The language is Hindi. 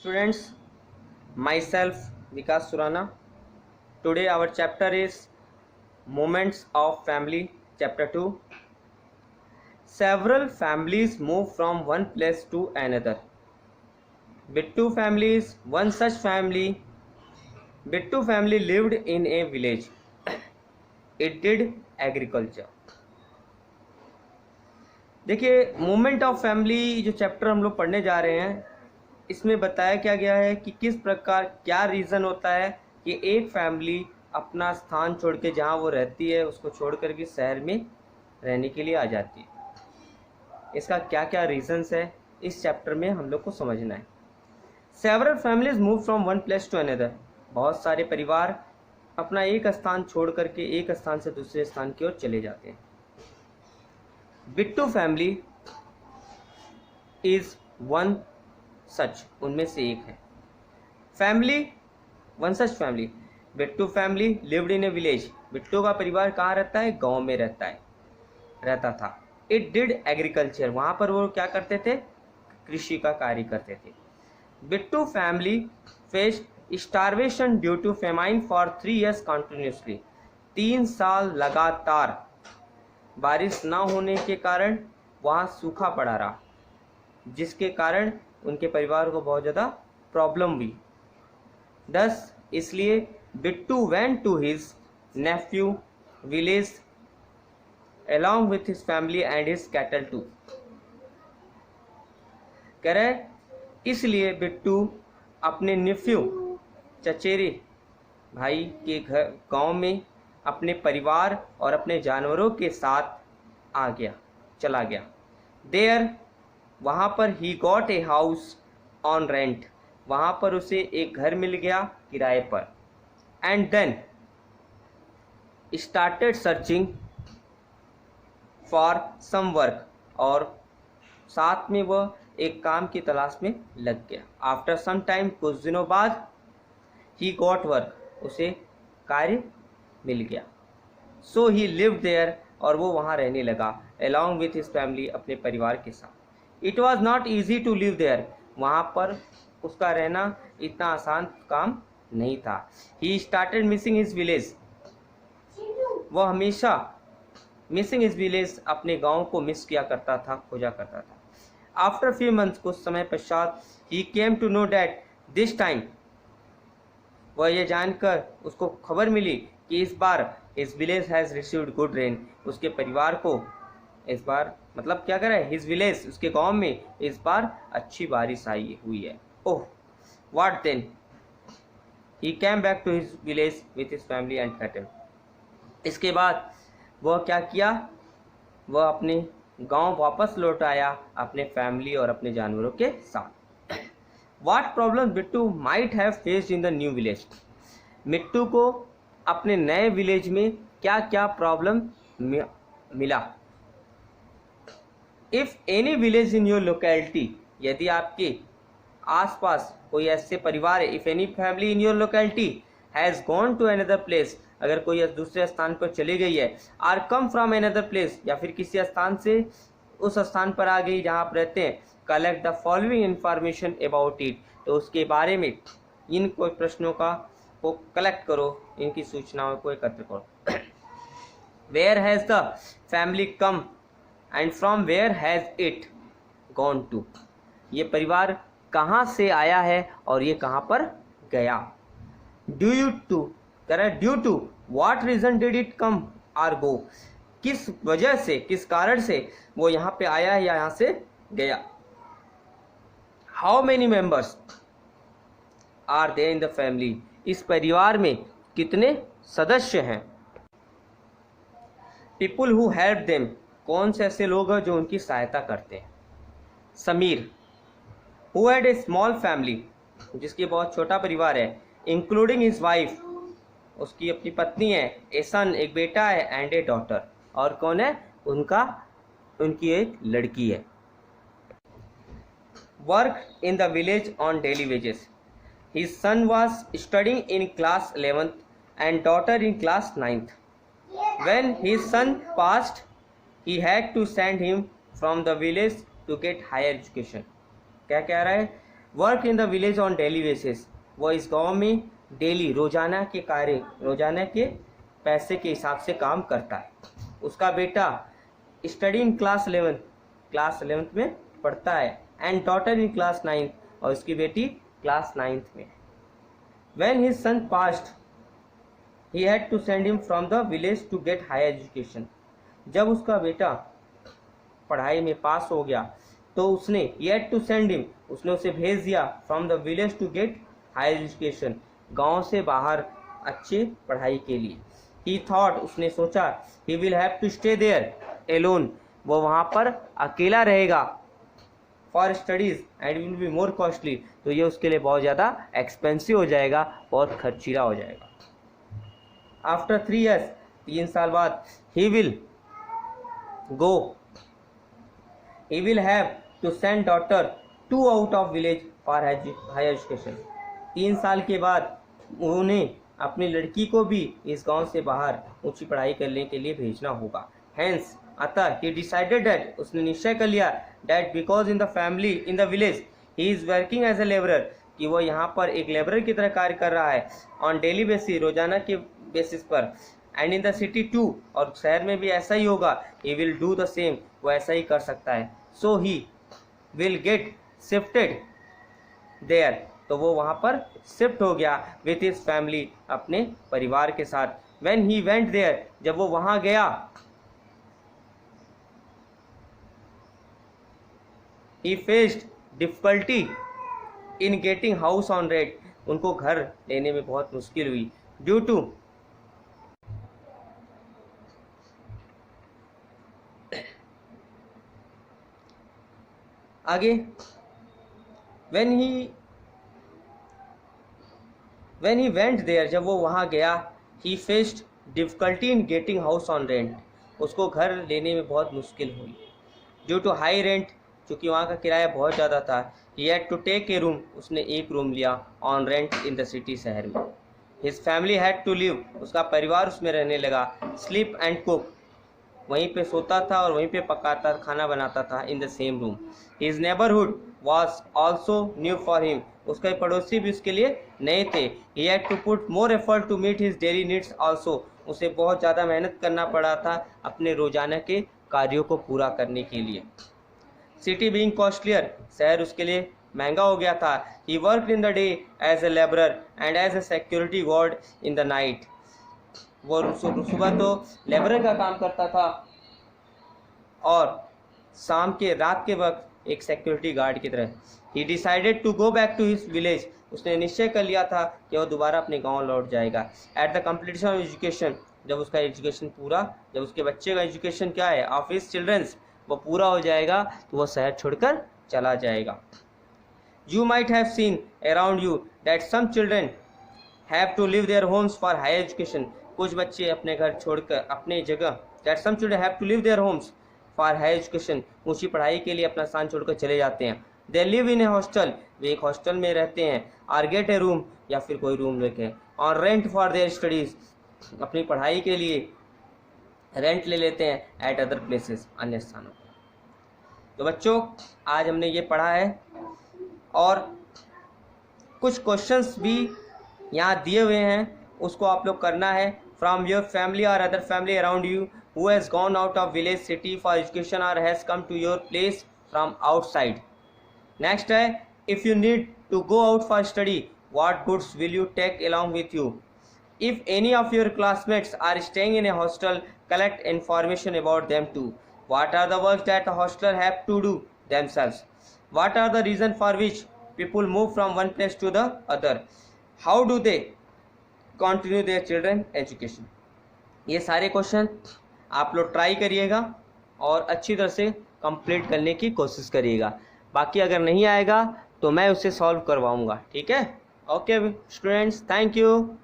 Students, myself Vikas Surana. Today our chapter is Moments of Family, Chapter 2. Several families move from one place to another. Bittu family is one such family. Bittu family lived in a village. It did agriculture. देखिए, मोमेंट ऑफ फैमिली जो चैप्टर हम लोग पढ़ने जा रहे हैं, इसमें बताया क्या गया है कि किस प्रकार क्या रीज़न होता है कि एक फैमिली अपना स्थान छोड़ के जहाँ वो रहती है उसको छोड़ कर के शहर में रहने के लिए आ जाती है। इसका क्या क्या रीज़न्स है इस चैप्टर में हम लोग को समझना है। Several families move from one place to another. बहुत सारे परिवार अपना एक स्थान छोड़ करके एक स्थान से दूसरे स्थान की ओर चले जाते हैं। Bittu family is one such, उनमें से एक है। Family one such family. Bittu family lived in A village. Bittu का परिवार कहाँ रहता है? गांव में रहता था। इट डिड एग्रीकल्चर, वहाँ पर वो क्या करते थे? कृषि का कार्य करते थे। Bittu family faced starvation due to famine for 3 years continuously. 3 साल लगातार बारिश ना होने के कारण वहाँ सूखा पड़ा रहा, जिसके कारण उनके परिवार को बहुत ज़्यादा प्रॉब्लम हुई। दस इसलिए Bittu went to his nephew village along with his family and his cattle too। कह रहे इसलिए बिट्टू अपने नेफ्यू चचेरे भाई के घर गांव में अपने परिवार और अपने जानवरों के साथ चला गया। देयर वहाँ पर ही got a house on rent, वहाँ पर उसे एक घर मिल गया किराए पर। And then started searching for some work, और साथ में वह एक काम की तलाश में लग गया। आफ्टर सम टाइम, कुछ दिनों बाद, ही गॉट वर्क, उसे कार्य मिल गया। सो ही लिव्ड देयर, और वो वहाँ रहने लगा अलॉन्ग विथ हिज फैमिली, अपने परिवार के साथ। It was not easy to live there, वहाँ पर उसका रहना इतना आसान काम नहीं था। He started missing his village, वह हमेशा मिसिंग हिज विलेज, अपने गाँव को मिस किया करता था, खोजा करता था। आफ्टर फ्यू मंथ्स, कुछ समय पश्चात, he came to know that this time, वह ये जानकर उसको खबर मिली कि इस बार his village has received good rain, उसके परिवार को इस बार मतलब क्या करे, हिज विलेज, उसके गांव में इस बार अच्छी बारिश हुई है। Oh what then, he came back to his village with his family and cattle. इसके बाद वह क्या किया? वह अपने गांव वापस लौट आया अपने फैमिली और अपने जानवरों के साथ। What problem Bittu might have faced in the new village, Mittu को अपने नए विलेज में क्या क्या प्रॉब्लम मिला। If any village in your locality, यदि आपके आसपास कोई ऐसे परिवार है, if any family in your locality has gone to another place, अगर कोई दूसरे स्थान पर चली गई है, or come from another place, या फिर किसी स्थान से उस स्थान पर आ गई जहाँ आप रहते हैं, collect the following information about it, तो उसके बारे में इन कोई प्रश्नों को कलेक्ट करो, इनकी सूचनाओं को एकत्र करो। Where has the family come and from where has it gone to, ये परिवार कहाँ से आया है और ये कहाँ पर गया। Due to what reason did it come or go, किस वजह से, किस कारण से वो यहाँ पे आया है या यहाँ से गया। How many members are there in the family, इस परिवार में कितने सदस्य हैं। पीपुल हु हेल्प देम, कौन से ऐसे लोग हैं जो उनकी सहायता करते हैं। Sameer who had a small family, जिसकी बहुत छोटा परिवार है, इंक्लूडिंग हिज वाइफ, उसकी अपनी पत्नी है, ए सन, एक बेटा है, एंड ए डॉटर, और कौन है? उनकी एक लड़की है। Work in the village on daily wages, his son was studying in class 11th and daughter in class 9th। When his son passed he had to send him from the village to get higher education. क्या कह रहा है? Work in the village on daily basis, वो इस गांव में डेली रोजाना के कार्य, रोजाना के पैसे के हिसाब से काम करता है। उसका बेटा स्टडी इन क्लास 11th में पढ़ता है, एंड डॉटर इन क्लास 9, और उसकी बेटी क्लास 9th में। When his son passed, he had to send him from the village to get higher education. जब उसका बेटा पढ़ाई में पास हो गया तो उसने he had to send him, उसने उसे भेज दिया from the village to get higher education, गांव से बाहर अच्छे पढ़ाई के लिए। He thought, उसने सोचा he will have to stay there alone, वो वहाँ पर अकेला रहेगा, for studies and will be more costly, तो ये उसके लिए बहुत ज़्यादा एक्सपेंसिव हो जाएगा, बहुत खर्चीला हो जाएगा। आफ्टर 3 years, 3 साल बाद, he will have to send daughter 2 out of village for higher education. 3 साल के बाद उन्हें अपनी लड़की को भी इस गांव से बाहर ऊंची पढ़ाई करने के लिए भेजना होगा। हैंस, अतः he decided that, उसने निश्चय कर लिया that because in the village he is working as a laborer, कि वो यहाँ पर एक लेबरर की तरह कार्य कर रहा है on daily basis, रोजाना के बेसिस पर, and in the city too, और शहर में भी ऐसा ही होगा, he will do the same, वो ऐसा ही कर सकता है। so he will get shifted there, तो वो वहाँ पर शिफ्ट हो गया with his family, अपने परिवार के साथ। when he went there, जब वो वहाँ गया, he faced difficulty in getting house on rent, उनको घर लेने में बहुत मुश्किल हुई due to आगे when he went there, जब वो वहाँ गया, he faced difficulty in getting house on rent, उसको घर लेने में बहुत मुश्किल हुई due to high rent, क्योंकि वहाँ का किराया बहुत ज़्यादा था। he had to take a room, उसने एक रूम लिया on rent in the city, शहर में। his family had to live, उसका परिवार उसमें रहने लगा। sleep and cook, वहीं पे सोता था और वहीं पे पकाता, खाना बनाता था in the same room। his neighborhood was also new for him, उसके पड़ोसी भी उसके लिए नए थे। he had to put more effort to meet his daily needs also, उसे बहुत ज़्यादा मेहनत करना पड़ा था अपने रोजाना के कार्यों को पूरा करने के लिए। सिटी बीइंग कॉस्टलियर, शहर उसके लिए महंगा हो गया था। He worked in the day as a labourer and as a security guard in the night, वो सुबह तो लेबरर का काम करता था और शाम के रात के वक्त एक सिक्योरिटी गार्ड की तरह। He decided to go back to his village, उसने निश्चय कर लिया था कि वो दोबारा अपने गांव लौट जाएगा। At the completion of education, जब उसका एजुकेशन पूरा, जब उसके बच्चे का एजुकेशन क्या है, ऑफ हिज चिल्ड्रंस, वो पूरा हो जाएगा तो वो शहर छोड़कर चला जाएगा। You might have seen around you that some children have to leave their homes for higher education, कुछ बच्चे अपने घर छोड़कर अपने जगह, that some children have to leave their homes for higher education, ऊंची पढ़ाई के लिए अपना स्थान छोड़कर चले जाते हैं। They live in a hostel, वे एक हॉस्टल में रहते हैं, or get a room, या फिर कोई रूम लेके, or rent for their studies, अपनी पढ़ाई के लिए रेंट ले लेते हैं एट अदर प्लेसेस, अन्य स्थानों पर। तो बच्चों, आज हमने ये पढ़ा है और कुछ क्वेश्चंस भी यहाँ दिए हुए हैं, उसको आप लोग करना है। फ्रॉम योर फैमिली और other family around you who has gone out of village city for education और has come to your place from outside. Next है, if you need to go out for study, what goods will you take along with you? If any of your classmates are staying in a hostel, collect information about them too. What are the works that the hostler have to do themselves? What are the reasons for which people move from one place to the other? How do they continue their children education? ये सारे क्वेश्चन आप लोग ट्राई करिएगा और अच्छी तरह से कंप्लीट करने की कोशिश करिएगा। बाकी अगर नहीं आएगा तो मैं उसे सॉल्व करवाऊँगा, ठीक है? Okay students, thank you.